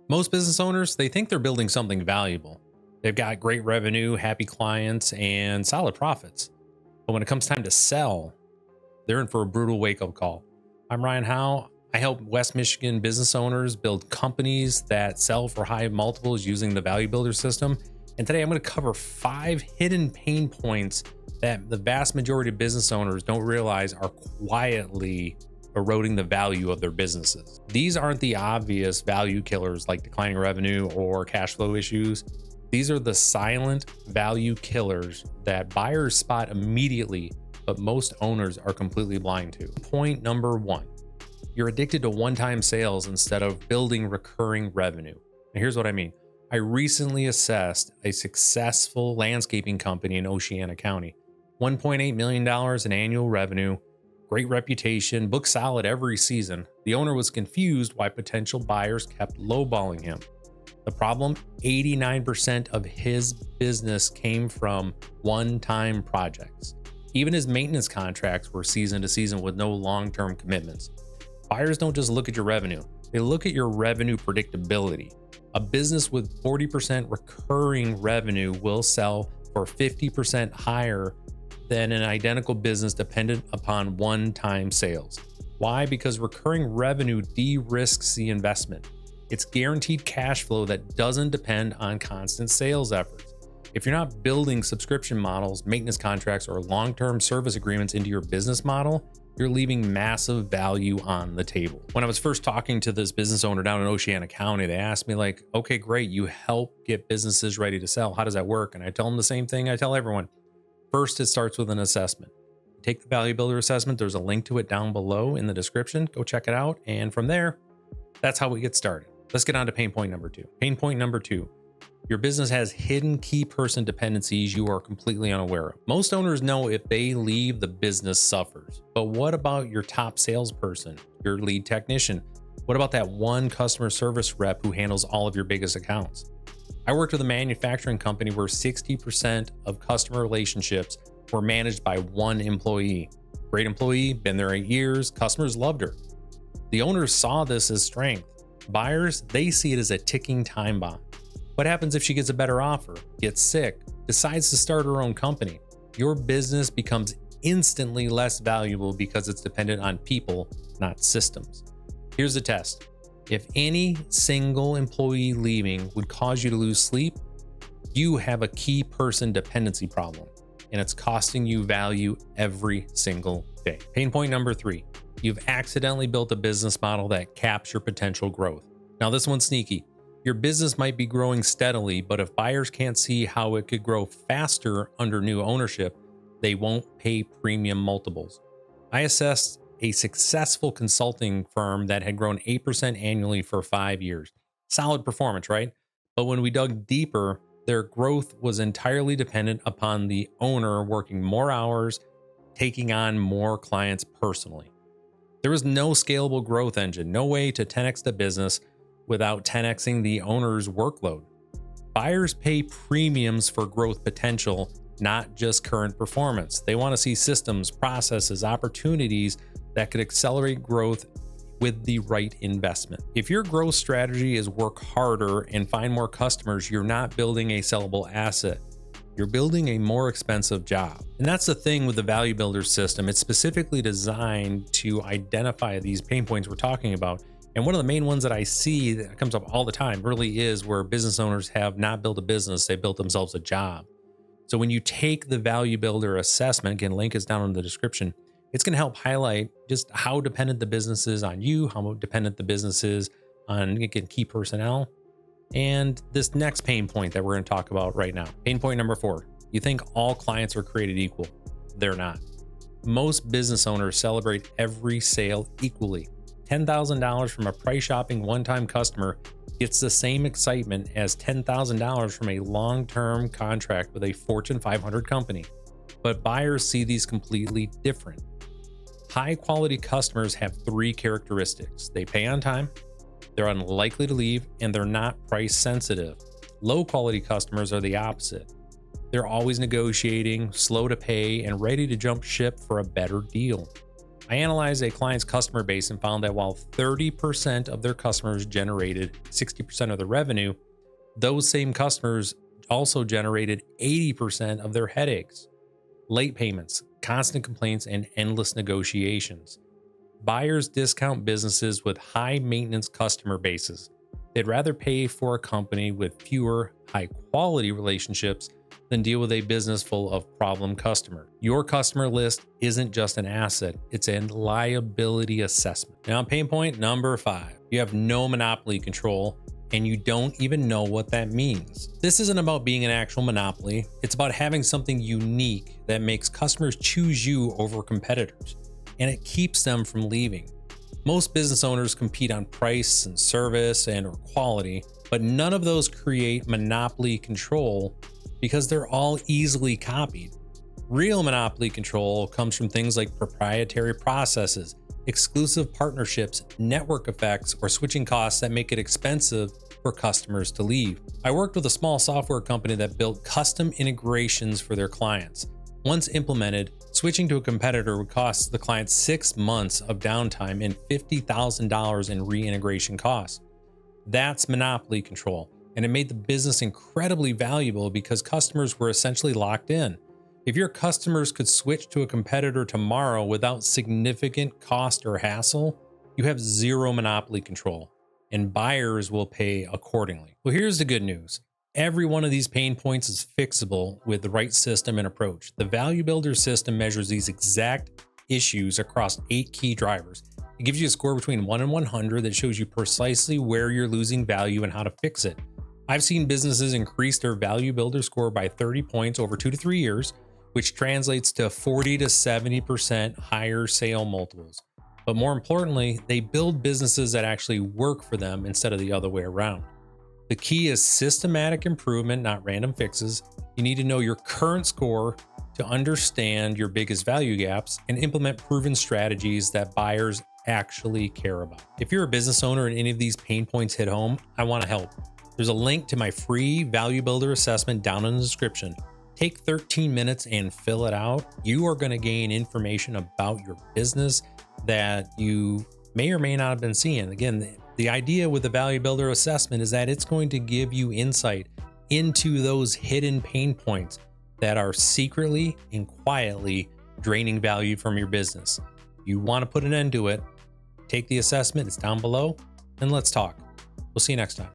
Most business owners, they think they're building something valuable. They've got great revenue, happy clients, and solid profits. But when it comes time to sell, they're in for a brutal wake-up call. I'm Ryan Howe. I help West Michigan business owners build companies that sell for high multiples using the Value Builder system. And today I'm going to cover 5 hidden pain points that the vast majority of business owners don't realize are quietly eroding the value of their businesses. These aren't the obvious value killers like declining revenue or cash flow issues. These are the silent value killers that buyers spot immediately, but most owners are completely blind to. Point number 1, you're addicted to one-time sales instead of building recurring revenue. And here's what I mean. I recently assessed a successful landscaping company in Oceana County. $1.8 million in annual revenue, great reputation, booked solid every season. The owner was confused why potential buyers kept lowballing him. The problem, 89% of his business came from one-time projects. Even his maintenance contracts were season to season with no long-term commitments. Buyers don't just look at your revenue, they look at your revenue predictability. A business with 40% recurring revenue will sell for 50% higher than an identical business dependent upon one-time sales. Why? Because recurring revenue de-risks the investment. It's guaranteed cash flow that doesn't depend on constant sales efforts. If you're not building subscription models, maintenance contracts, or long-term service agreements into your business model, you're leaving massive value on the table. When I was first talking to this business owner down in Oceana County, they asked me like, okay, great, you help get businesses ready to sell. How does that work? And I tell them the same thing I tell everyone. First, it starts with an assessment. Take the Value Builder assessment. There's a link to it down below in the description. Go check it out. And from there, that's how we get started. Let's get on to pain point number 2. Pain point number 2, your business has hidden key person dependencies you are completely unaware of. Most owners know if they leave, the business suffers. But what about your top salesperson, your lead technician? What about that one customer service rep who handles all of your biggest accounts? I worked with a manufacturing company where 60% of customer relationships were managed by one employee. Great employee, been there 8 years, customers loved her. The owners saw this as strength. Buyers, they see it as a ticking time bomb. What happens if she gets a better offer, gets sick, decides to start her own company? Your business becomes instantly less valuable because it's dependent on people, not systems. Here's the test. If any single employee leaving would cause you to lose sleep, you have a key person dependency problem, and it's costing you value every single day. Pain point number 3, you've accidentally built a business model that caps your potential growth. Now this one's sneaky. Your business might be growing steadily, but if buyers can't see how it could grow faster under new ownership, they won't pay premium multiples. I assessed a successful consulting firm that had grown 8% annually for 5 years. Solid performance, right? But when we dug deeper, their growth was entirely dependent upon the owner working more hours, taking on more clients personally. There was no scalable growth engine, no way to 10x the business without 10xing the owner's workload. Buyers pay premiums for growth potential, not just current performance. They want to see systems, processes, opportunities that could accelerate growth with the right investment. If your growth strategy is work harder and find more customers, you're not building a sellable asset. You're building a more expensive job. And that's the thing with the Value Builder system. It's specifically designed to identify these pain points we're talking about. And one of the main ones that I see that comes up all the time really is where business owners have not built a business, they built themselves a job. So when you take the Value Builder assessment, again, link is down in the description, it's going to help highlight just how dependent the business is on you, how dependent the business is on, again, key personnel. And this next pain point that we're going to talk about right now. Pain point number 4, you think all clients are created equal. They're not. Most business owners celebrate every sale equally. $10,000 from a price shopping one-time customer gets the same excitement as $10,000 from a long-term contract with a Fortune 500 company. But buyers see these completely different. High-quality customers have 3 characteristics. They pay on time, they're unlikely to leave, and they're not price sensitive. Low-quality customers are the opposite. They're always negotiating, slow to pay, and ready to jump ship for a better deal. I analyzed a client's customer base and found that while 30% of their customers generated 60% of the revenue, those same customers also generated 80% of their headaches, late payments, constant complaints, and endless negotiations. Buyers discount businesses with high maintenance customer bases. They'd rather pay for a company with fewer high quality relationships than deal with a business full of problem customer. Your customer list isn't just an asset, it's a liability assessment. Now, pain point number 5, you have no monopoly control and you don't even know what that means. This isn't about being an actual monopoly, it's about having something unique that makes customers choose you over competitors, and it keeps them from leaving. Most business owners compete on price and service and or quality, but none of those create monopoly control because they're all easily copied. Real monopoly control comes from things like proprietary processes, exclusive partnerships, network effects, or switching costs that make it expensive for customers to leave. I worked with a small software company that built custom integrations for their clients. Once implemented, switching to a competitor would cost the client 6 months of downtime and $50,000 in reintegration costs. That's monopoly control, and it made the business incredibly valuable because customers were essentially locked in. If your customers could switch to a competitor tomorrow without significant cost or hassle, you have zero monopoly control, and buyers will pay accordingly. Well, here's the good news. Every one of these pain points is fixable with the right system and approach. The Value Builder system measures these exact issues across 8 key drivers. It gives you a score between 1 and 100 that shows you precisely where you're losing value and how to fix it. I've seen businesses increase their Value Builder score by 30 points over 2 to 3 years, which translates to 40 to 70% higher sale multiples. But more importantly, they build businesses that actually work for them instead of the other way around. The key is systematic improvement, not random fixes. You need to know your current score to understand your biggest value gaps and implement proven strategies that buyers actually care about. If you're a business owner and any of these pain points hit home, I want to help. There's a link to my free Value Builder assessment down in the description. Take 13 minutes and fill it out. You are going to gain information about your business that you may or may not have been seeing. Again, the idea with the Value Builder assessment is that it's going to give you insight into those hidden pain points that are secretly and quietly draining value from your business. You want to put an end to it, take the assessment, it's down below, and let's talk. We'll see you next time.